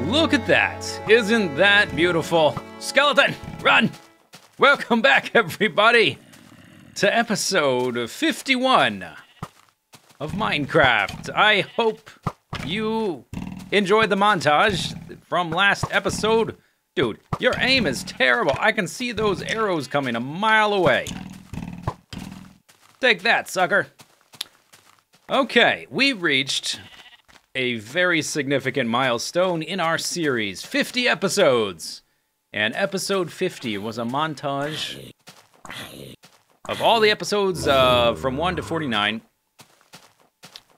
Look at that. Isn't that beautiful? Skeleton, run! Welcome back, everybody, to episode 51 of Minecraft. I hope you enjoyed the montage from last episode. Dude, your aim is terrible. I can see those arrows coming a mile away. Take that, sucker. Okay, we reached a very significant milestone in our series, 50 episodes. And episode 50 was a montage of all the episodes from 1 to 49.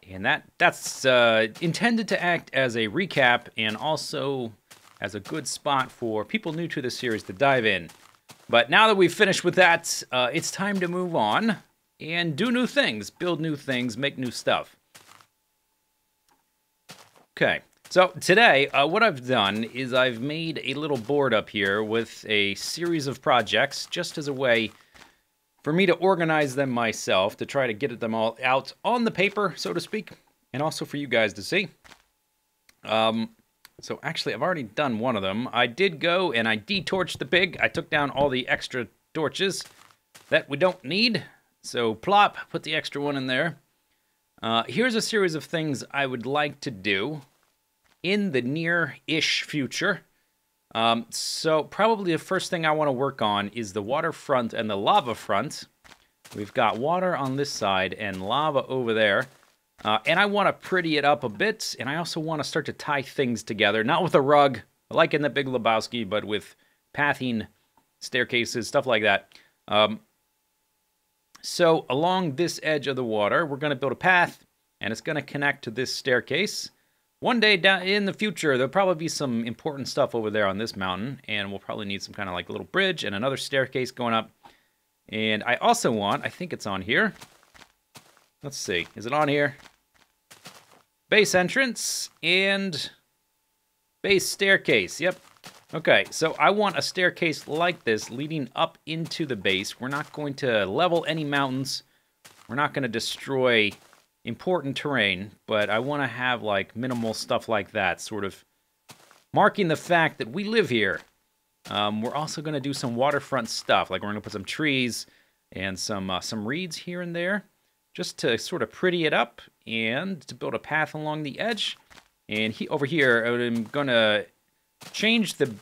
And that's intended to act as a recap and also as a good spot for people new to the series to dive in. But now that we've finished with that, it's time to move on and do new things, build new things, make new stuff. Okay, so today, what I've done is I've made a little board up here with a series of projects, just as a way for me to organize them myself, to try to get them all out on the paper, so to speak, and also for you guys to see. So actually, I've already done one of them. I did go and I detorched the pig. I took down all the extra torches that we don't need. So plop, put the extra one in there. Here's a series of things I would like to do in the near-ish future. So probably the first thing I want to work on is the waterfront and the lava front. We've got water on this side and lava over there. And I want to pretty it up a bit, and I also want to start to tie things together, not with a rug, like in the Big Lebowski, but with pathing, staircases, stuff like that. So along this edge of the water, we're going to build a path, and it's going to connect to this staircase. One day down in the future, there'll probably be some important stuff over there on this mountain, and we'll probably need some kind of like little bridge and another staircase going up. And I also want, I think it's on here. Let's see, is it on here? Base entrance and base staircase, yep. Okay, so I want a staircase like this leading up into the base. We're not going to level any mountains. We're not going to destroy important terrain, but I want to have like minimal stuff like that, sort of marking the fact that we live here. We're also going to do some waterfront stuff, like we're going to put some trees and some reeds here and there, just to sort of pretty it up and to build a path along the edge. And over here, I'm going to change the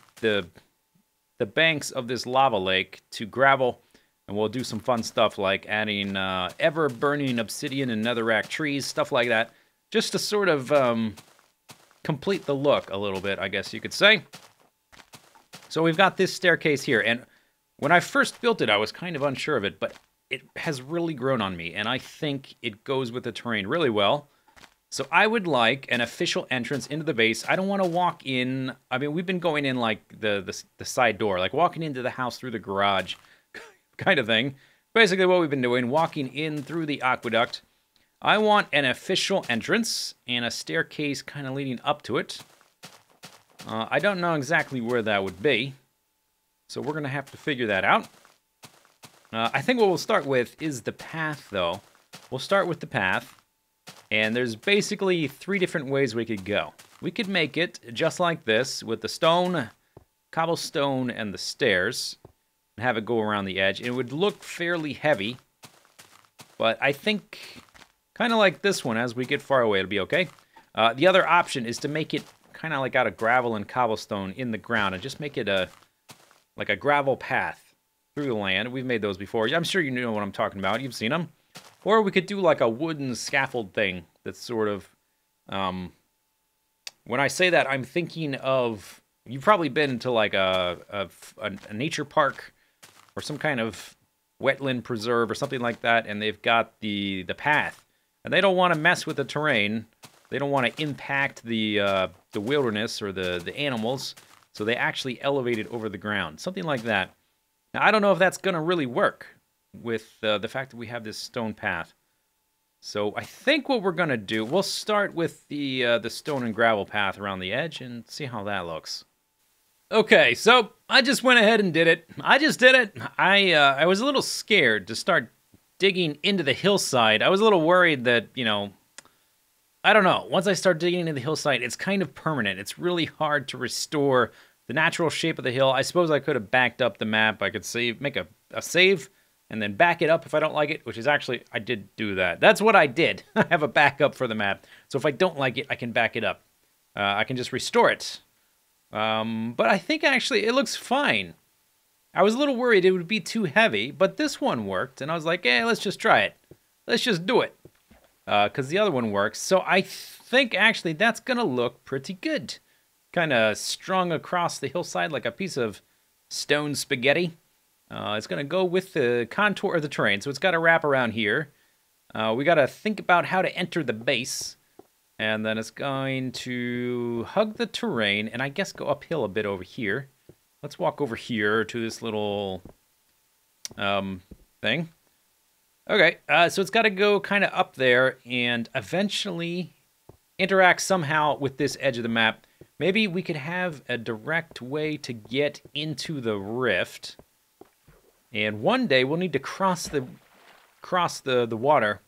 banks of this lava lake to gravel, and we'll do some fun stuff like adding ever-burning obsidian and netherrack trees, stuff like that, just to sort of complete the look a little bit, I guess you could say. So we've got this staircase here, and when I first built it, I was kind of unsure of it, but it has really grown on me, and I think it goes with the terrain really well. So I would like an official entrance into the base. I don't want to walk in. I mean, we've been going in like the side door, like walking into the house through the garage kind of thing. Basically what we've been doing, walking in through the aqueduct. I want an official entrance and a staircase kind of leading up to it. I don't know exactly where that would be, so we're going to have to figure that out. I think what we'll start with is the path, though. We'll start with the path. And there's basically 3 different ways we could go. We could make it just like this, with the stone, cobblestone, and the stairs, and have it go around the edge. It would look fairly heavy, but I think kind of like this one, as we get far away, it'll be okay. The other option is to make it kind of like out of gravel and cobblestone in the ground, and just make it like a gravel path through the land. We've made those before. I'm sure you know what I'm talking about. You've seen them. Or we could do like a wooden scaffold thing that's sort of, when I say that, I'm thinking of, you've probably been to like a nature park or some kind of wetland preserve or something like that, and they've got the path. And they don't want to mess with the terrain. They don't want to impact the wilderness or the animals, so they actually elevate it over the ground. Something like that. Now, I don't know if that's going to really work with the fact that we have this stone path. So I think what we're going to do, we'll start with the stone and gravel path around the edge and see how that looks. Okay, so I just went ahead and did it. I just did it. I was a little scared to start digging into the hillside. I was a little worried that, you know, I don't know. Once I start digging into the hillside, it's kind of permanent. It's really hard to restore the natural shape of the hill. I suppose I could have backed up the map. I could make a save and then back it up if I don't like it, which is actually, I did do that. That's what I did. I have a backup for the map. So if I don't like it, I can back it up. I can just restore it. But I think actually it looks fine. I was a little worried it would be too heavy, but this one worked. And I was like, let's just try it. Let's just do it. Because the other one works. So I think actually that's going to look pretty good. Kind of strung across the hillside like a piece of stone spaghetti. It's going to go with the contour of the terrain. So it's got to wrap around here. We got to think about how to enter the base. And then it's going to hug the terrain and I guess go uphill a bit over here. Let's walk over here to this little thing. Okay, so it's got to go kind of up there and eventually interact somehow with this edge of the map. Maybe we could have a direct way to get into the rift. And one day we'll need to cross the water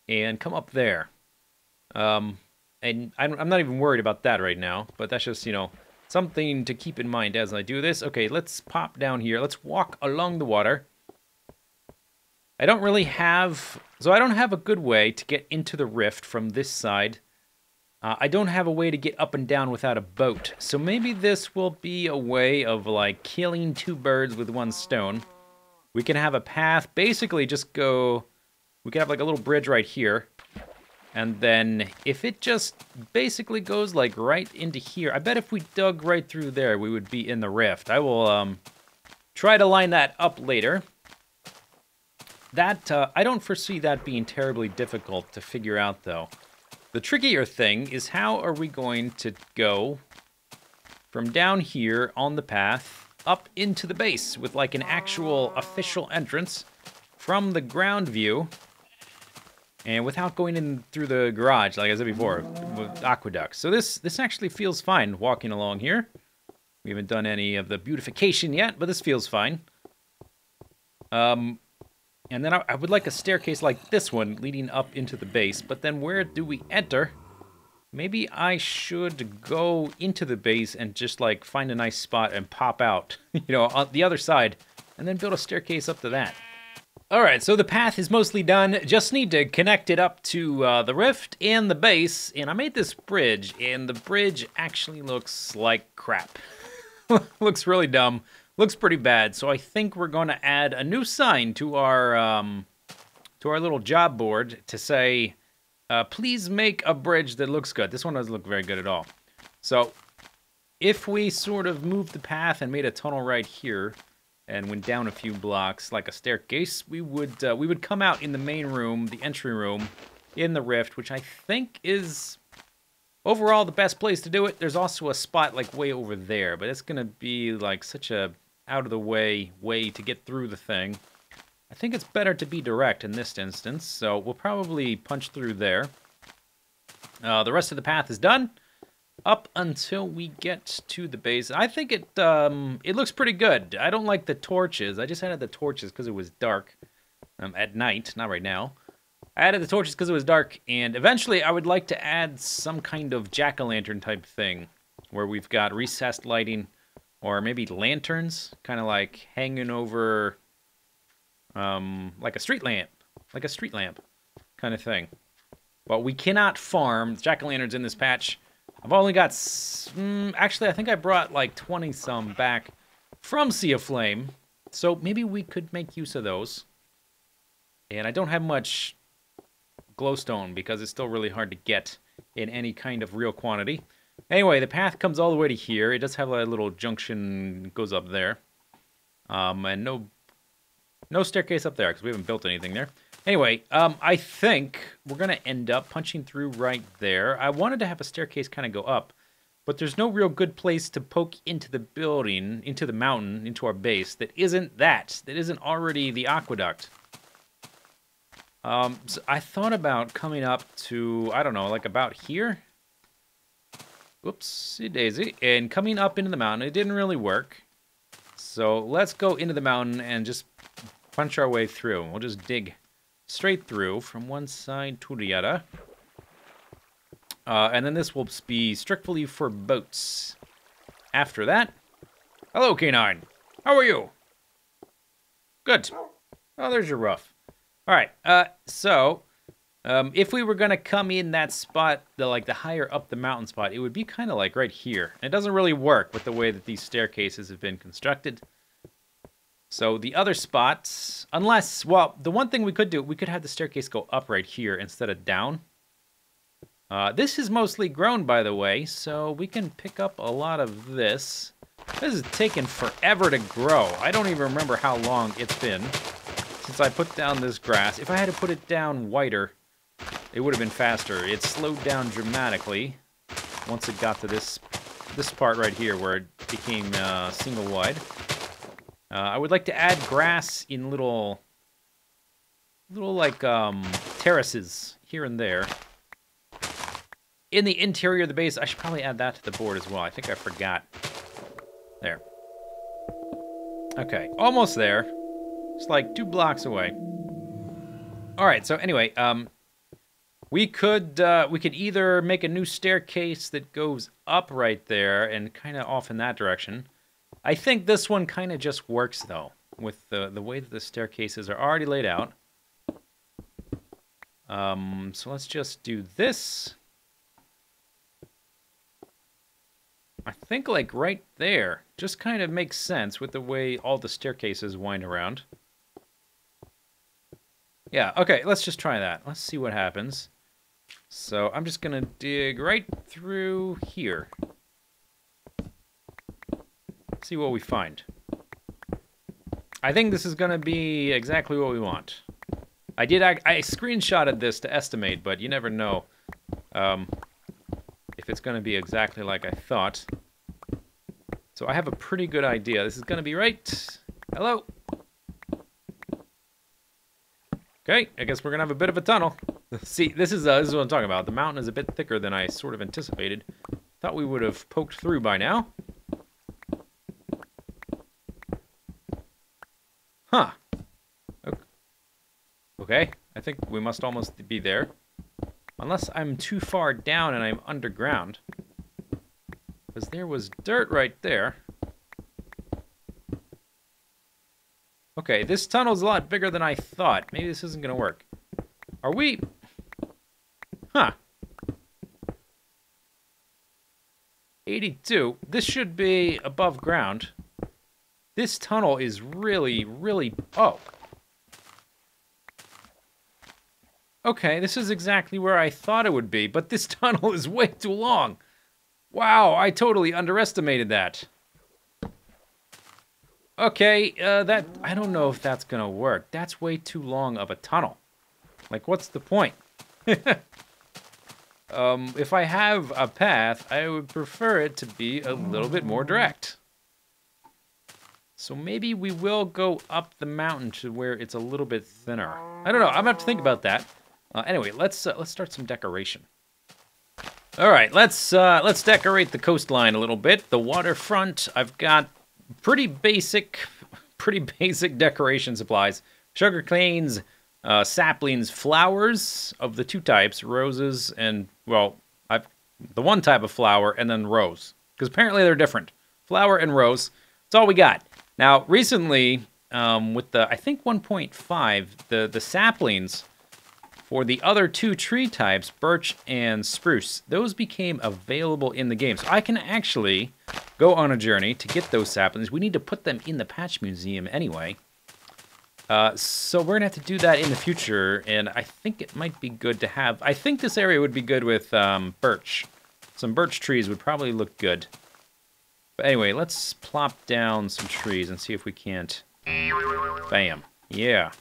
and come up there. And I'm not even worried about that right now, but that's just, something to keep in mind as I do this. Okay, let's pop down here. Let's walk along the water. I don't have a good way to get into the rift from this side. I don't have a way to get up and down without a boat. So maybe this will be a way of, like, killing two birds with one stone. We can have a path, basically just go... We can have, like, a little bridge right here. And then if it just basically goes, like, right into here... I bet if we dug right through there, we would be in the rift. I will try to line that up later. That, I don't foresee that being terribly difficult to figure out, though. The trickier thing is how are we going to go from down here on the path up into the base with, like, an actual official entrance from the ground view and without going in through the garage, like I said before, with aqueducts. So this actually feels fine walking along here. We haven't done any of the beautification yet, but this feels fine. And then I would like a staircase like this one leading up into the base. But then where do we enter? Maybe I should go into the base and just, like, find a nice spot and pop out, on the other side. And then build a staircase up to that. Alright, so the path is mostly done. Just need to connect it up to the rift and the base. And I made this bridge, and the bridge actually looks like crap. Looks really dumb. Looks pretty bad, so I think we're going to add a new sign to our little job board to say, please make a bridge that looks good. This one doesn't look very good at all. So if we sort of moved the path and made a tunnel right here and went down a few blocks like a staircase, we would come out in the main room, the entry room, in the rift, which I think is... overall the best place to do it. There's also a spot, like, way over there, but it's going to be, like, such a out-of-the-way way to get through the thing. I think it's better to be direct in this instance, so we'll probably punch through there. The rest of the path is done, up until we get to the base. I think it looks pretty good. I don't like the torches. I just added the torches because it was dark at night, not right now. I added the torches because it was dark, and eventually I would like to add some kind of jack-o'-lantern type thing, where we've got recessed lighting, or maybe lanterns, kind of like hanging over, like a street lamp kind of thing. But we cannot farm jack-o'-lanterns in this patch. I've only got, actually I think I brought like 20-some back from Sea of Flame, so maybe we could make use of those. And I don't have much glowstone because it's still really hard to get in any kind of real quantity. Anyway, the path comes all the way to here. It does have a little junction, goes up there. And no staircase up there because we haven't built anything there. Anyway, I think we're going to end up punching through right there. I wanted to have a staircase kind of go up, but there's no real good place to poke into the building, into the mountain, into our base that isn't that. That isn't already the aqueduct. So I thought about coming up to, I don't know, like about here? Whoopsie daisy. And coming up into the mountain. It didn't really work. So let's go into the mountain and just punch our way through. We'll just dig straight through from one side to the other. And then this will be strictly for boats. After that... Hello, Canine. How are you? Good. Oh, there's your roof. All right. If we were going to come in that spot, the higher up the mountain spot, it would be kind of like right here. It doesn't really work with the way that these staircases have been constructed. So the other spots, unless, well, the one thing we could do, we could have the staircase go up right here instead of down. This is mostly grown, by the way, so we can pick up a lot of this. This has taken forever to grow. I don't even remember how long it's been since I put down this grass. If I had to put it down wider, it would have been faster. It slowed down dramatically once it got to this part right here where it became single wide. I would like to add grass in little like terraces here and there. In the interior of the base, I should probably add that to the board as well. I think I forgot. There. Okay, almost there. It's like 2 blocks away. All right, so anyway, we could either make a new staircase that goes up right there and kind of off in that direction. I think this one kind of just works, though, with the way that the staircases are already laid out. So let's just do this. I think, like, right there just kind of makes sense with the way all the staircases wind around. Yeah, okay, let's just try that. Let's see what happens. So I'm just going to dig right through here. See what we find. I think this is going to be exactly what we want. I screenshotted this to estimate, but you never know if it's going to be exactly like I thought. So I have a pretty good idea. This is going to be right. Hello. Okay, I guess we're going to have a bit of a tunnel. See, this is what I'm talking about. The mountain is a bit thicker than I sort of anticipated. Thought we would have poked through by now. Huh. Okay, I think we must almost be there. Unless I'm too far down and I'm underground. Because there was dirt right there. Okay, this tunnel's a lot bigger than I thought. Maybe this isn't going to work. Are we... Huh. 82. This should be above ground. This tunnel is really, really... Oh. Okay, this is exactly where I thought it would be, but this tunnel is way too long. Wow, I totally underestimated that. Okay, I don't know if that's gonna work. That's way too long of a tunnel. Like, what's the point? If I have a path, I would prefer it to be a little bit more direct. So maybe we will go up the mountain to where it's a little bit thinner. I don't know, I'm gonna have to think about that. Anyway, let's start some decoration. All right, let's decorate the coastline a little bit. The waterfront, I've got pretty basic decoration supplies. Sugar canes, saplings, flowers of the 2 types, roses and, well, the 1 type of flower and then rose. Because apparently they're different. Flower and rose. That's all we got. Now, recently, with the, I think 1.5, the saplings for the other 2 tree types, birch and spruce, those became available in the game. So I can actually go on a journey to get those saplings. We need to put them in the patch museum anyway. So we're going to have to do that in the future, and I think it might be good to have... I think this area would be good with birch. Some birch trees would probably look good. But anyway, let's plop down some trees and see if we can't... Bam. Yeah.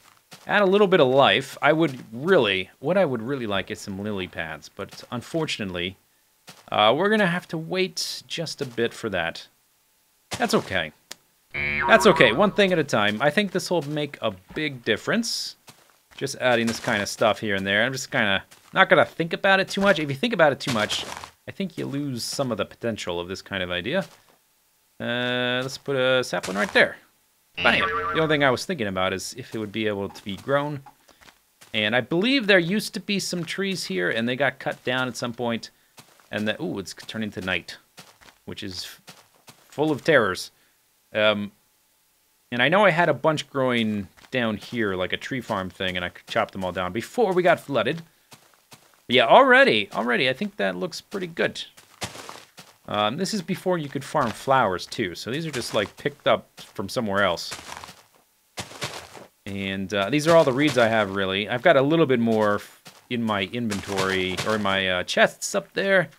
Add a little bit of life. What I would really like is some lily pads, but unfortunately, we're going to have to wait just a bit for that. That's okay. That's okay, one thing at a time. I think this will make a big difference. Just adding this kind of stuff here and there. I'm just kind of not going to think about it too much. If you think about it too much, I think you lose some of the potential of this kind of idea. Let's put a sapling right there. Bam. The only thing I was thinking about is if it would be able to be grown. And I believe there used to be some trees here, and they got cut down at some point. And then, ooh, it's turning to night, which is full of terrors. And I know I had a bunch growing down here, like a tree farm thing, and I chopped them all down before we got flooded. But yeah, already, I think that looks pretty good. This is before you could farm flowers, too. So these are just, like, picked up from somewhere else. And these are all the reeds I have, really. I've got a little bit more in my inventory, or in my chests up there.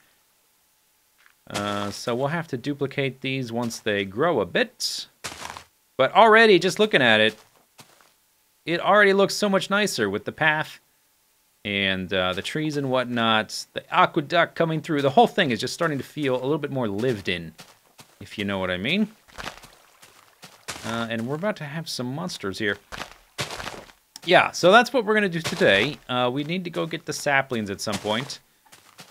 So we'll have to duplicate these once they grow a bit. But already, just looking at it, it already looks so much nicer with the path and the trees and whatnot. The aqueduct coming through. The whole thing is just starting to feel a little bit more lived in, if you know what I mean. And we're about to have some monsters here. Yeah, so that's what we're going to do today. We need to go get the saplings at some point.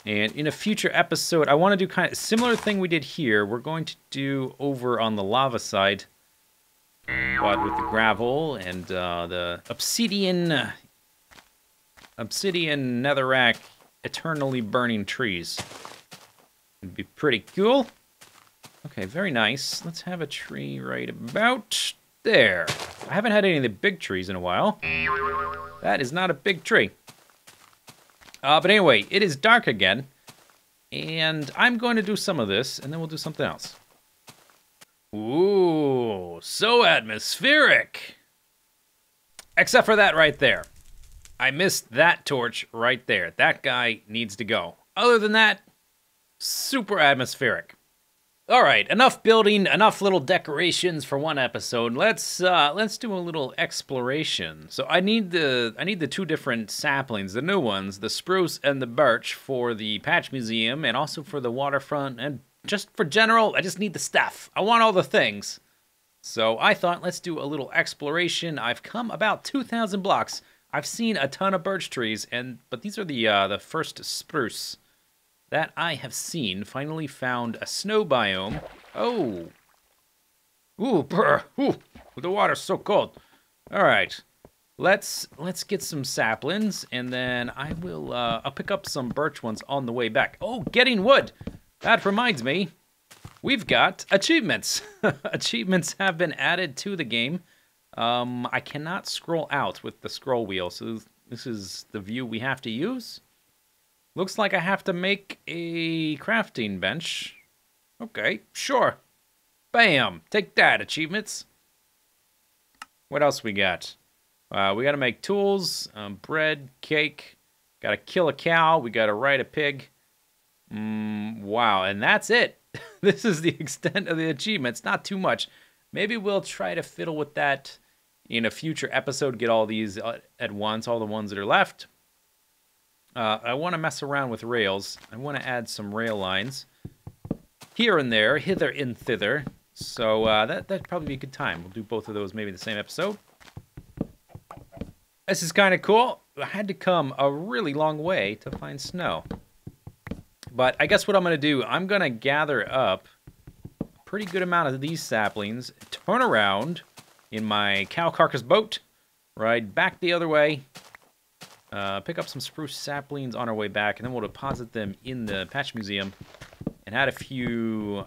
And in a future episode, I want to do kind of a similar thing we did here. We're going to do over on the lava side. But with the gravel and the obsidian netherrack eternally burning trees. It'd be pretty cool. Okay, very nice. Let's have a tree right about there. I haven't had any of the big trees in a while. That is not a big tree. But anyway, it is dark again. And I'm going to do some of this, and then we'll do something else. Ooh, so atmospheric. Except for that right there. I missed that torch right there. That guy needs to go. Other than that, super atmospheric. All right, enough building, enough little decorations for one episode. Let's do a little exploration. So I need the two different saplings, the new ones, the spruce and the birch for the Patch Museum and also for the waterfront and just for general, I just need the stuff. I want all the things. So I thought, let's do a little exploration. I've come about 2,000 blocks. I've seen a ton of birch trees, but these are the first spruce that I have seen. Finally found a snow biome. Oh. Ooh, brr. Ooh, the water's so cold. All right. Let's get some saplings, and then I'll pick up some birch ones on the way back. Oh, getting wood. That reminds me, we've got achievements. Achievements have been added to the game. I cannot scroll out with the scroll wheel, so this is the view we have to use. Looks like I have to make a crafting bench. Okay, sure. Bam! Take that, achievements. What else we got? We gotta make tools, bread, cake. Gotta kill a cow. We gotta ride a pig. Wow, and that's it. This is the extent of the achievements. Not too much. Maybe we'll try to fiddle with that in a future episode. Get all these at once, all the ones that are left. I want to mess around with rails. I want to add some rail lines here and there, hither and thither. So that'd probably be a good time. We'll do both of those maybe in the same episode. This is kind of cool. I had to come a really long way to find snow. But I guess what I'm going to do, I'm going to gather up a pretty good amount of these saplings, turn around in my cow carcass boat, ride back the other way, pick up some spruce saplings on our way back, and then we'll deposit them in the Patch Museum and add a few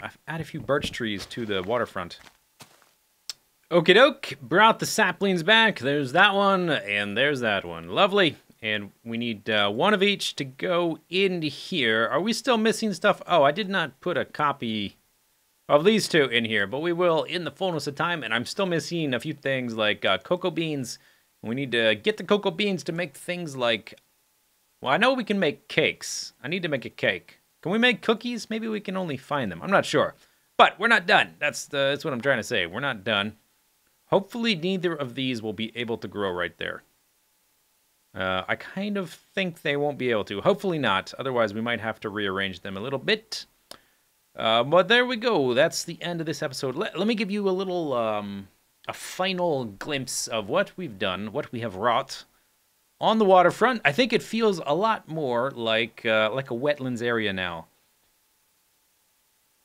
birch trees to the waterfront. Okie doke, brought the saplings back. There's that one, and there's that one. Lovely. And we need one of each to go into here. Are we still missing stuff? Oh, I did not put a copy of these two in here, but we will in the fullness of time. And I'm still missing a few things like cocoa beans. We need to get the cocoa beans to make things like... Well, I know we can make cakes. I need to make a cake. Can we make cookies? Maybe we can only find them. I'm not sure. But we're not done. That's what I'm trying to say. We're not done. Hopefully neither of these will be able to grow right there. I kind of think they won't be able to. Hopefully not. Otherwise, we might have to rearrange them a little bit. But there we go. That's the end of this episode. Let me give you a little, a final glimpse of what we've done, what we have wrought on the waterfront. I think it feels a lot more like a wetlands area now.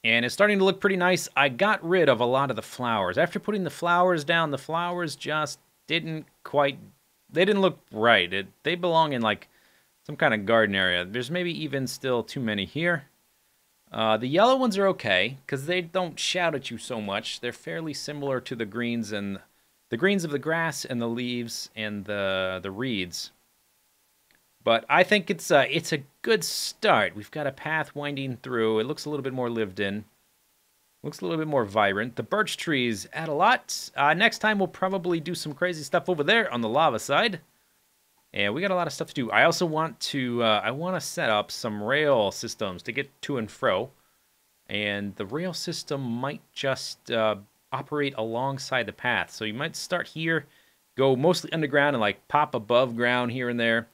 And it's starting to look pretty nice. I got rid of a lot of the flowers. After putting the flowers down, the flowers just didn't quite... They didn't look right. They belong in, like, some kind of garden area. There's maybe even still too many here. The yellow ones are okay because they don't shout at you so much. They're fairly similar to the greens and the greens of the grass and the leaves and the reeds. But I think it's a good start. We've got a path winding through. It looks a little bit more lived in. Looks a little bit more vibrant. The birch trees add a lot. Next time we'll probably do some crazy stuff over there on the lava side. And we got a lot of stuff to do. I also want to set up some rail systems to get to and fro. And the rail system might just operate alongside the path. So you might start here, go mostly underground and like pop above ground here and there.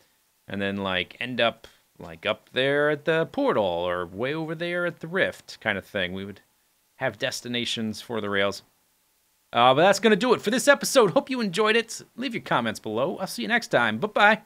And then like end up like up there at the portal or way over there at the rift kind of thing. We would have destinations for the rails. But that's going to do it for this episode. Hope you enjoyed it. Leave your comments below. I'll see you next time. Bye-bye.